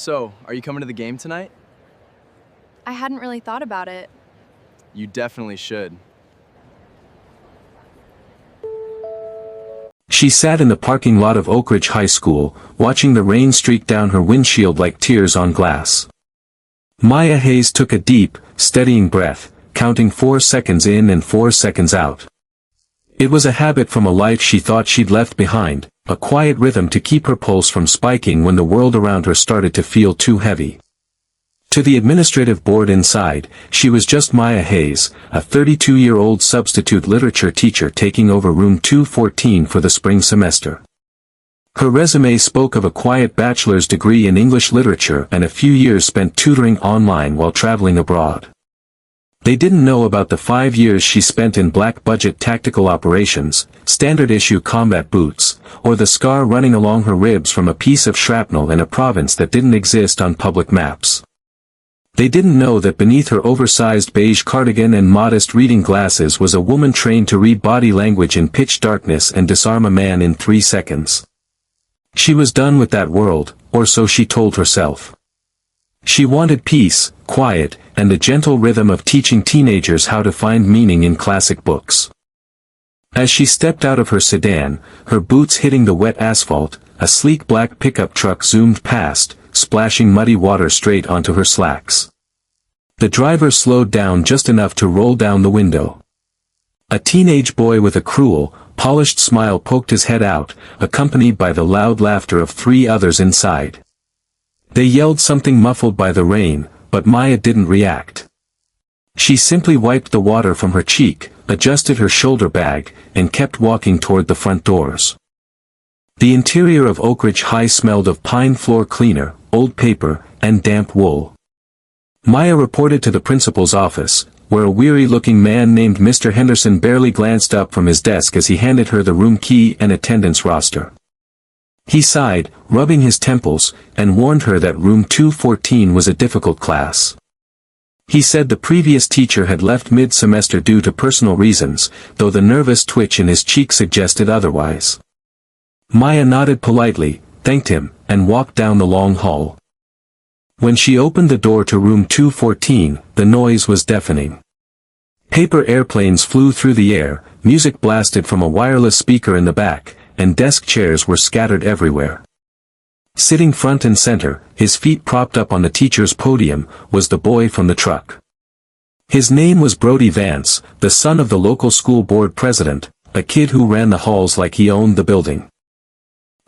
So, are you coming to the game tonight? I hadn't really thought about it. You definitely should. She sat in the parking lot of Oak Ridge High School, watching the rain streak down her windshield like tears on glass. Maya Hayes took a deep, steadying breath, counting 4 seconds in and 4 seconds out. It was a habit from a life she thought she'd left behind, a quiet rhythm to keep her pulse from spiking when the world around her started to feel too heavy. To the administrative board inside, she was just Maya Hayes, a 32-year-old substitute literature teacher taking over room 214 for the spring semester. Her resume spoke of a quiet bachelor's degree in English literature and a few years spent tutoring online while traveling abroad. They didn't know about the 5 years she spent in black-budget tactical operations, standard-issue combat boots, or the scar running along her ribs from a piece of shrapnel in a province that didn't exist on public maps. They didn't know that beneath her oversized beige cardigan and modest reading glasses was a woman trained to read body language in pitch darkness and disarm a man in 3 seconds. She was done with that world, or so she told herself. She wanted peace, quiet, and the gentle rhythm of teaching teenagers how to find meaning in classic books. As she stepped out of her sedan, her boots hitting the wet asphalt, a sleek black pickup truck zoomed past, splashing muddy water straight onto her slacks. The driver slowed down just enough to roll down the window. A teenage boy with a cruel, polished smile poked his head out, accompanied by the loud laughter of 3 others inside. They yelled something muffled by the rain, but Maya didn't react. She simply wiped the water from her cheek, adjusted her shoulder bag, and kept walking toward the front doors. The interior of Oak Ridge High smelled of pine floor cleaner, old paper, and damp wool. Maya reported to the principal's office, where a weary-looking man named Mr. Henderson barely glanced up from his desk as he handed her the room key and attendance roster. He sighed, rubbing his temples, and warned her that room 214 was a difficult class. He said the previous teacher had left mid-semester due to personal reasons, though the nervous twitch in his cheek suggested otherwise. Maya nodded politely, thanked him, and walked down the long hall. When she opened the door to room 214, the noise was deafening. Paper airplanes flew through the air, music blasted from a wireless speaker in the back, and desk chairs were scattered everywhere. Sitting front and center, his feet propped up on the teacher's podium, was the boy from the truck. His name was Brody Vance, the son of the local school board president, a kid who ran the halls like he owned the building.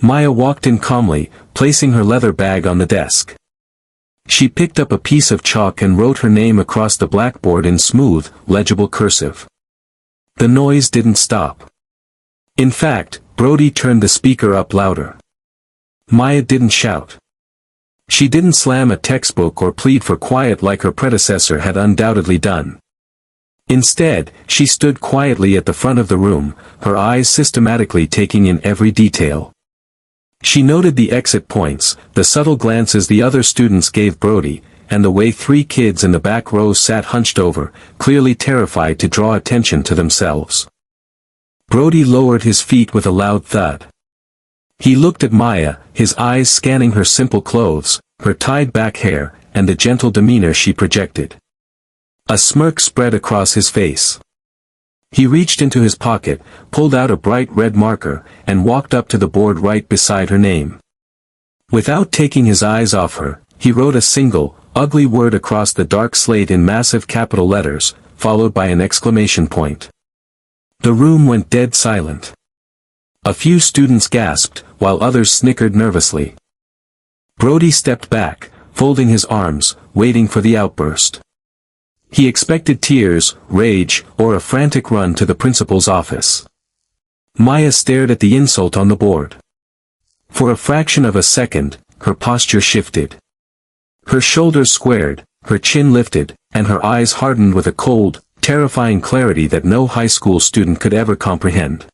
Maya walked in calmly, placing her leather bag on the desk. She picked up a piece of chalk and wrote her name across the blackboard in smooth, legible cursive. The noise didn't stop. In fact, Brody turned the speaker up louder. Maya didn't shout. She didn't slam a textbook or plead for quiet like her predecessor had undoubtedly done. Instead, she stood quietly at the front of the room, her eyes systematically taking in every detail. She noted the exit points, the subtle glances the other students gave Brody, and the way 3 kids in the back row sat hunched over, clearly terrified to draw attention to themselves. Brody lowered his feet with a loud thud. He looked at Maya, his eyes scanning her simple clothes, her tied-back hair, and the gentle demeanor she projected. A smirk spread across his face. He reached into his pocket, pulled out a bright red marker, and walked up to the board right beside her name. Without taking his eyes off her, he wrote a single, ugly word across the dark slate in massive capital letters, followed by an exclamation point. The room went dead silent. A few students gasped, while others snickered nervously. Brody stepped back, folding his arms, waiting for the outburst. He expected tears, rage, or a frantic run to the principal's office. Maya stared at the insult on the board. For a fraction of a second, her posture shifted. Her shoulders squared, her chin lifted, and her eyes hardened with a cold, terrifying clarity that no high school student could ever comprehend.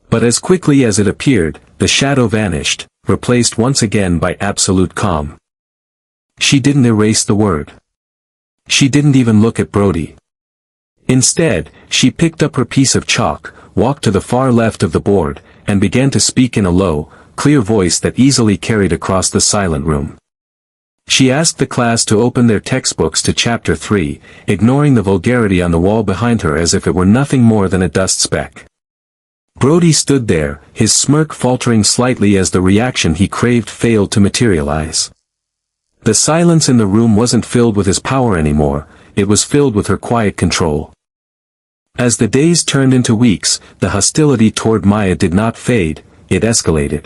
But as quickly as it appeared, the shadow vanished, replaced once again by absolute calm. She didn't erase the word. She didn't even look at Brody. Instead, she picked up her piece of chalk, walked to the far left of the board, and began to speak in a low, clear voice that easily carried across the silent room. She asked the class to open their textbooks to chapter 3, ignoring the vulgarity on the wall behind her as if it were nothing more than a dust speck. Brody stood there, his smirk faltering slightly as the reaction he craved failed to materialize. The silence in the room wasn't filled with his power anymore, it was filled with her quiet control. As the days turned into weeks, the hostility toward Maya did not fade, it escalated.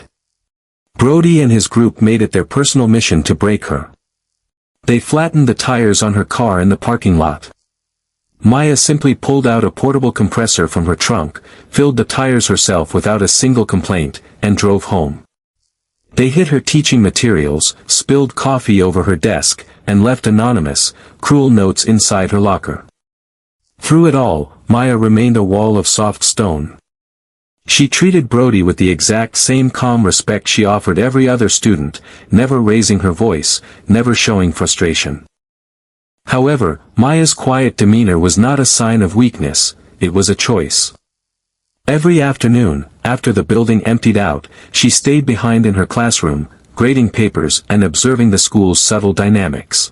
Brody and his group made it their personal mission to break her. They flattened the tires on her car in the parking lot. Maya simply pulled out a portable compressor from her trunk, filled the tires herself without a single complaint, and drove home. They hid her teaching materials, spilled coffee over her desk, and left anonymous, cruel notes inside her locker. Through it all, Maya remained a wall of soft stone. She treated Brody with the exact same calm respect she offered every other student, never raising her voice, never showing frustration. However, Maya's quiet demeanor was not a sign of weakness, it was a choice. Every afternoon, after the building emptied out, she stayed behind in her classroom, grading papers and observing the school's subtle dynamics.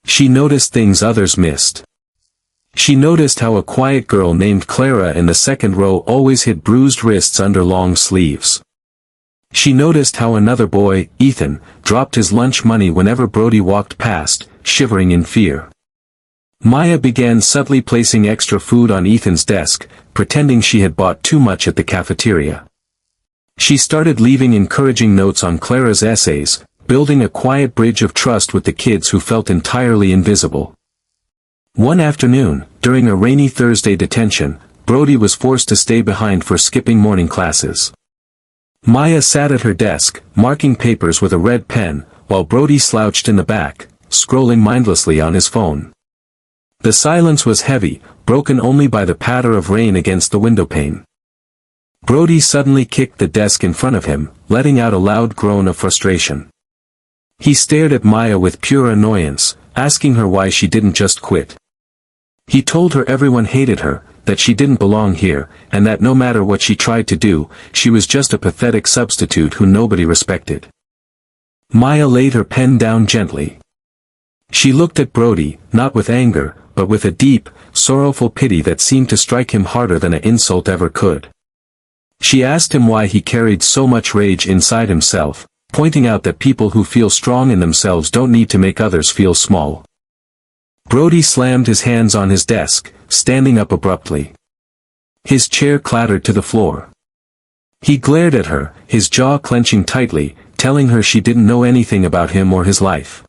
She noticed things others missed. She noticed how a quiet girl named Clara in the second row always hid bruised wrists under long sleeves. She noticed how another boy, Ethan, dropped his lunch money whenever Brody walked past, shivering in fear. Maya began subtly placing extra food on Ethan's desk, pretending she had bought too much at the cafeteria. She started leaving encouraging notes on Clara's essays, building a quiet bridge of trust with the kids who felt entirely invisible. One afternoon, during a rainy Thursday detention, Brody was forced to stay behind for skipping morning classes. Maya sat at her desk, marking papers with a red pen, while Brody slouched in the back, scrolling mindlessly on his phone. The silence was heavy, broken only by the patter of rain against the windowpane. Brody suddenly kicked the desk in front of him, letting out a loud groan of frustration. He stared at Maya with pure annoyance, asking her why she didn't just quit. He told her everyone hated her, that she didn't belong here, and that no matter what she tried to do, she was just a pathetic substitute who nobody respected. Maya laid her pen down gently. She looked at Brody, not with anger, but with a deep, sorrowful pity that seemed to strike him harder than an insult ever could. She asked him why he carried so much rage inside himself, pointing out that people who feel strong in themselves don't need to make others feel small. Brody slammed his hands on his desk, standing up abruptly. His chair clattered to the floor. He glared at her, his jaw clenching tightly, telling her she didn't know anything about him or his life.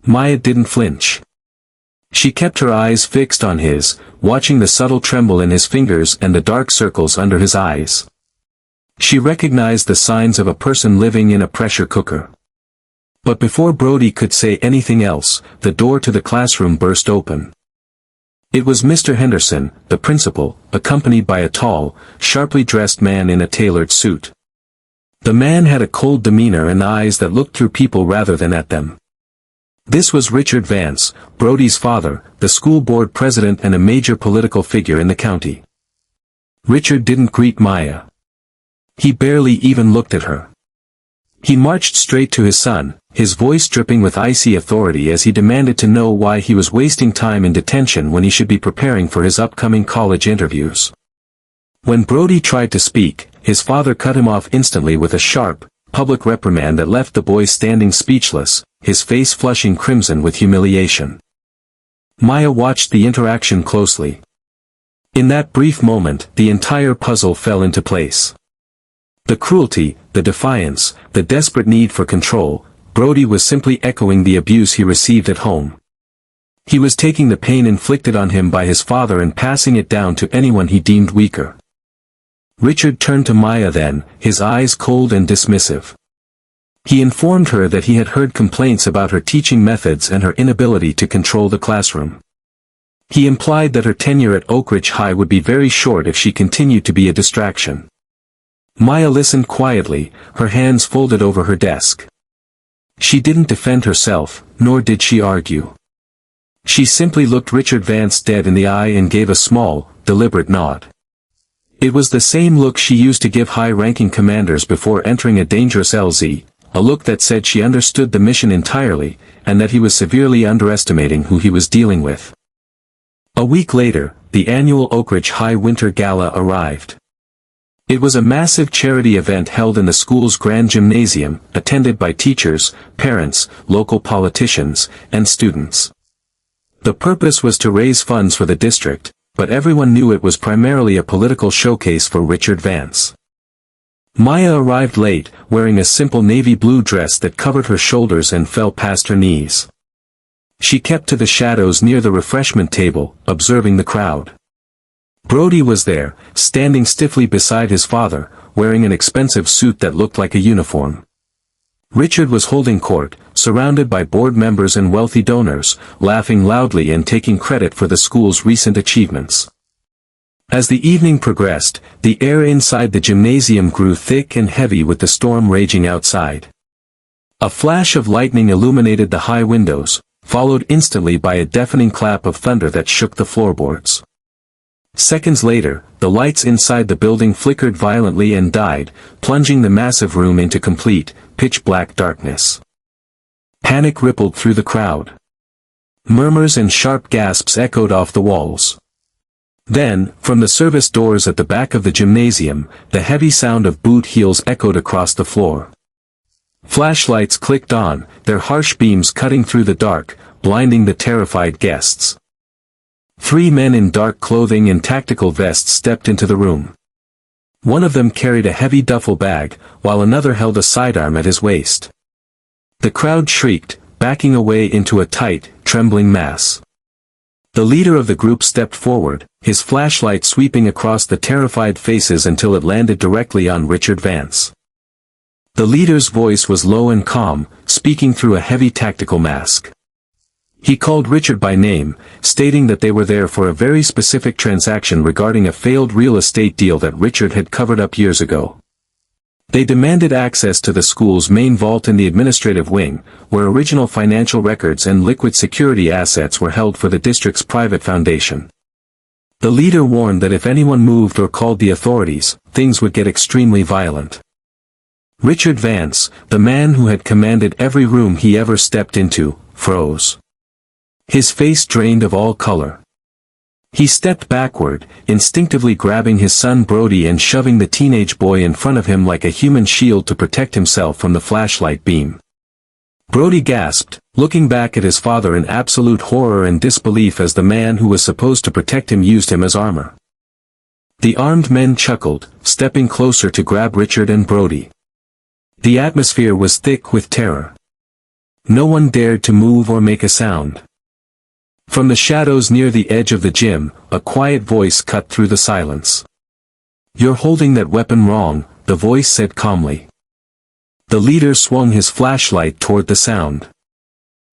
Maya didn't flinch. She kept her eyes fixed on his, watching the subtle tremble in his fingers and the dark circles under his eyes. She recognized the signs of a person living in a pressure cooker. But before Brody could say anything else, the door to the classroom burst open. It was Mr. Henderson, the principal, accompanied by a tall, sharply dressed man in a tailored suit. The man had a cold demeanor and eyes that looked through people rather than at them. This was Richard Vance, Brody's father, the school board president and a major political figure in the county. Richard didn't greet Maya. He barely even looked at her. He marched straight to his son, his voice dripping with icy authority as he demanded to know why he was wasting time in detention when he should be preparing for his upcoming college interviews. When Brody tried to speak, his father cut him off instantly with a sharp, public reprimand that left the boy standing speechless, his face flushing crimson with humiliation. Maya watched the interaction closely. In that brief moment, the entire puzzle fell into place. The cruelty, the defiance, the desperate need for control, Brody was simply echoing the abuse he received at home. He was taking the pain inflicted on him by his father and passing it down to anyone he deemed weaker. Richard turned to Maya then, his eyes cold and dismissive. He informed her that he had heard complaints about her teaching methods and her inability to control the classroom. He implied that her tenure at Oak Ridge High would be very short if she continued to be a distraction. Maya listened quietly, her hands folded over her desk. She didn't defend herself, nor did she argue. She simply looked Richard Vance dead in the eye and gave a small, deliberate nod. It was the same look she used to give high-ranking commanders before entering a dangerous LZ, a look that said she understood the mission entirely, and that he was severely underestimating who he was dealing with. A week later, the annual Oak Ridge High Winter Gala arrived. It was a massive charity event held in the school's grand gymnasium, attended by teachers, parents, local politicians, and students. The purpose was to raise funds for the district, but everyone knew it was primarily a political showcase for Richard Vance. Maya arrived late, wearing a simple navy blue dress that covered her shoulders and fell past her knees. She kept to the shadows near the refreshment table, observing the crowd. Brody was there, standing stiffly beside his father, wearing an expensive suit that looked like a uniform. Richard was holding court, surrounded by board members and wealthy donors, laughing loudly and taking credit for the school's recent achievements. As the evening progressed, the air inside the gymnasium grew thick and heavy with the storm raging outside. A flash of lightning illuminated the high windows, followed instantly by a deafening clap of thunder that shook the floorboards. Seconds later, the lights inside the building flickered violently and died, plunging the massive room into complete, pitch-black darkness. Panic rippled through the crowd. Murmurs and sharp gasps echoed off the walls. Then, from the service doors at the back of the gymnasium, the heavy sound of boot heels echoed across the floor. Flashlights clicked on, their harsh beams cutting through the dark, blinding the terrified guests. 3 men in dark clothing and tactical vests stepped into the room. One of them carried a heavy duffel bag, while another held a sidearm at his waist. The crowd shrieked, backing away into a tight, trembling mass. The leader of the group stepped forward, his flashlight sweeping across the terrified faces until it landed directly on Richard Vance. The leader's voice was low and calm, speaking through a heavy tactical mask. He called Richard by name, stating that they were there for a very specific transaction regarding a failed real estate deal that Richard had covered up years ago. They demanded access to the school's main vault in the administrative wing, where original financial records and liquid security assets were held for the district's private foundation. The leader warned that if anyone moved or called the authorities, things would get extremely violent. Richard Vance, the man who had commanded every room he ever stepped into, froze. His face drained of all color. He stepped backward, instinctively grabbing his son Brody and shoving the teenage boy in front of him like a human shield to protect himself from the flashlight beam. Brody gasped, looking back at his father in absolute horror and disbelief as the man who was supposed to protect him used him as armor. The armed men chuckled, stepping closer to grab Richard and Brody. The atmosphere was thick with terror. No one dared to move or make a sound. From the shadows near the edge of the gym, a quiet voice cut through the silence. "You're holding that weapon wrong," the voice said calmly. The leader swung his flashlight toward the sound.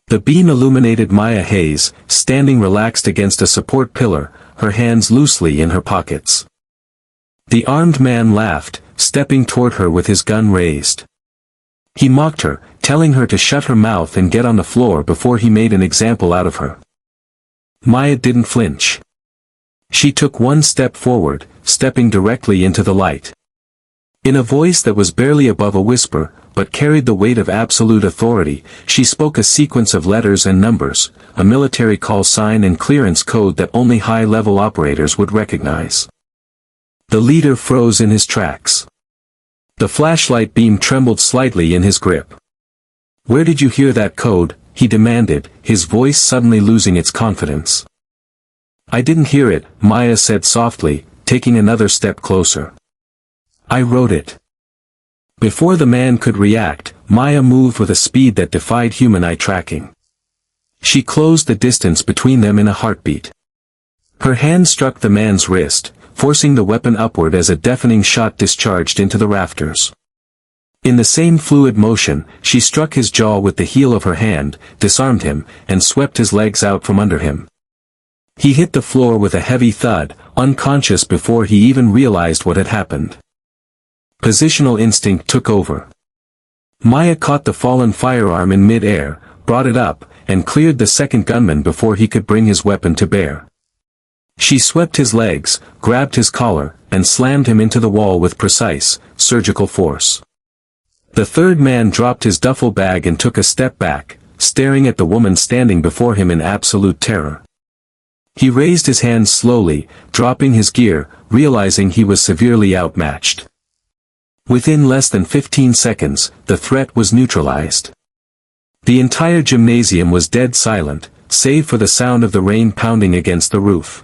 The beam illuminated Maya Hayes, standing relaxed against a support pillar, her hands loosely in her pockets. The armed man laughed, stepping toward her with his gun raised. He mocked her, telling her to shut her mouth and get on the floor before he made an example out of her. Maya didn't flinch. She took one step forward, stepping directly into the light. In a voice that was barely above a whisper, but carried the weight of absolute authority, she spoke a sequence of letters and numbers, a military call sign and clearance code that only high-level operators would recognize. The leader froze in his tracks. The flashlight beam trembled slightly in his grip. "Where did you hear that code?" he demanded, his voice suddenly losing its confidence. "I didn't hear it," Maya said softly, taking another step closer. "I wrote it." Before the man could react, Maya moved with a speed that defied human eye tracking. She closed the distance between them in a heartbeat. Her hand struck the man's wrist, forcing the weapon upward as a deafening shot discharged into the rafters. In the same fluid motion, she struck his jaw with the heel of her hand, disarmed him, and swept his legs out from under him. He hit the floor with a heavy thud, unconscious before he even realized what had happened. Positional instinct took over. Maya caught the fallen firearm in mid-air, brought it up, and cleared the second gunman before he could bring his weapon to bear. She swept his legs, grabbed his collar, and slammed him into the wall with precise, surgical force. The third man dropped his duffel bag and took a step back, staring at the woman standing before him in absolute terror. He raised his hands slowly, dropping his gear, realizing he was severely outmatched. Within less than 15 seconds, the threat was neutralized. The entire gymnasium was dead silent, save for the sound of the rain pounding against the roof.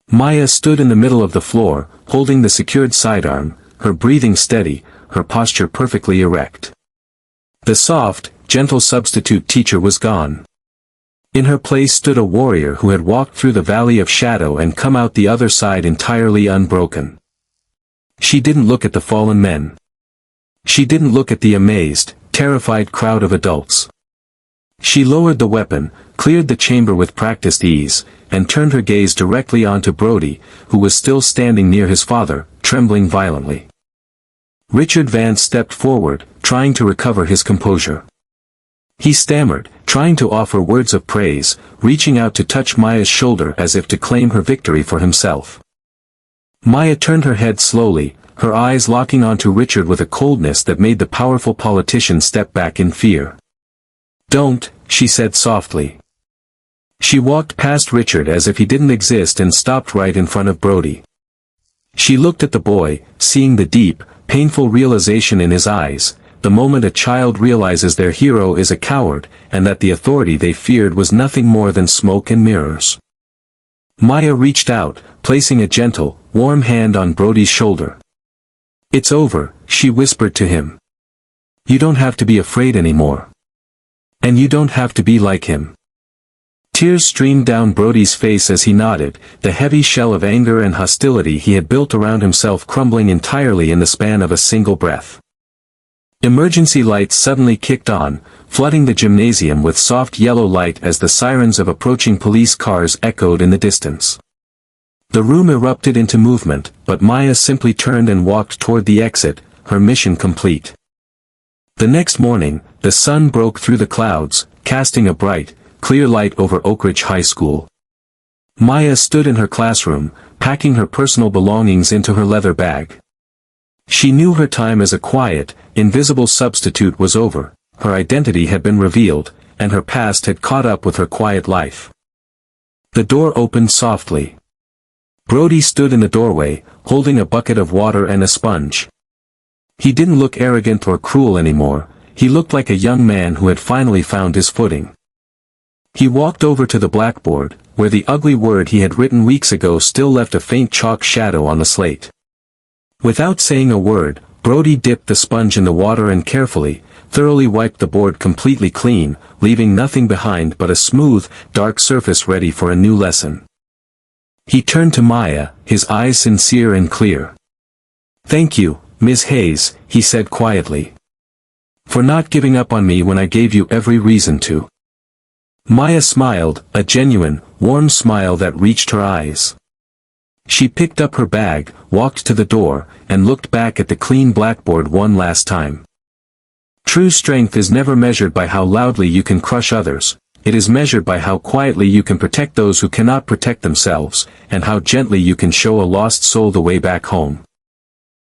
Maya stood in the middle of the floor, holding the secured sidearm, her breathing steady, her posture perfectly erect. The soft, gentle substitute teacher was gone. In her place stood a warrior who had walked through the valley of shadow and come out the other side entirely unbroken. She didn't look at the fallen men. She didn't look at the amazed, terrified crowd of adults. She lowered the weapon, cleared the chamber with practiced ease, and turned her gaze directly onto Brody, who was still standing near his father, trembling violently. Richard Vance stepped forward, trying to recover his composure. He stammered, trying to offer words of praise, reaching out to touch Maya's shoulder as if to claim her victory for himself. Maya turned her head slowly, her eyes locking onto Richard with a coldness that made the powerful politician step back in fear. "Don't," she said softly. She walked past Richard as if he didn't exist and stopped right in front of Brody. She looked at the boy, seeing the deep, painful realization in his eyes, the moment a child realizes their hero is a coward, and that the authority they feared was nothing more than smoke and mirrors. Maya reached out, placing a gentle, warm hand on Brody's shoulder. "It's over," she whispered to him. "You don't have to be afraid anymore. And you don't have to be like him." Tears streamed down Brody's face as he nodded, the heavy shell of anger and hostility he had built around himself crumbling entirely in the span of a single breath. Emergency lights suddenly kicked on, flooding the gymnasium with soft yellow light as the sirens of approaching police cars echoed in the distance. The room erupted into movement, but Maya simply turned and walked toward the exit, her mission complete. The next morning, the sun broke through the clouds, casting a bright, clear light over Oak Ridge High School. Maya stood in her classroom, packing her personal belongings into her leather bag. She knew her time as a quiet, invisible substitute was over, her identity had been revealed, and her past had caught up with her quiet life. The door opened softly. Brody stood in the doorway, holding a bucket of water and a sponge. He didn't look arrogant or cruel anymore, he looked like a young man who had finally found his footing. He walked over to the blackboard, where the ugly word he had written weeks ago still left a faint chalk shadow on the slate. Without saying a word, Brody dipped the sponge in the water and carefully, thoroughly wiped the board completely clean, leaving nothing behind but a smooth, dark surface ready for a new lesson. He turned to Maya, his eyes sincere and clear. "Thank you, Ms. Hayes," he said quietly. "For not giving up on me when I gave you every reason to." Maya smiled, a genuine, warm smile that reached her eyes. She picked up her bag, walked to the door, and looked back at the clean blackboard one last time. True strength is never measured by how loudly you can crush others, it is measured by how quietly you can protect those who cannot protect themselves, and how gently you can show a lost soul the way back home.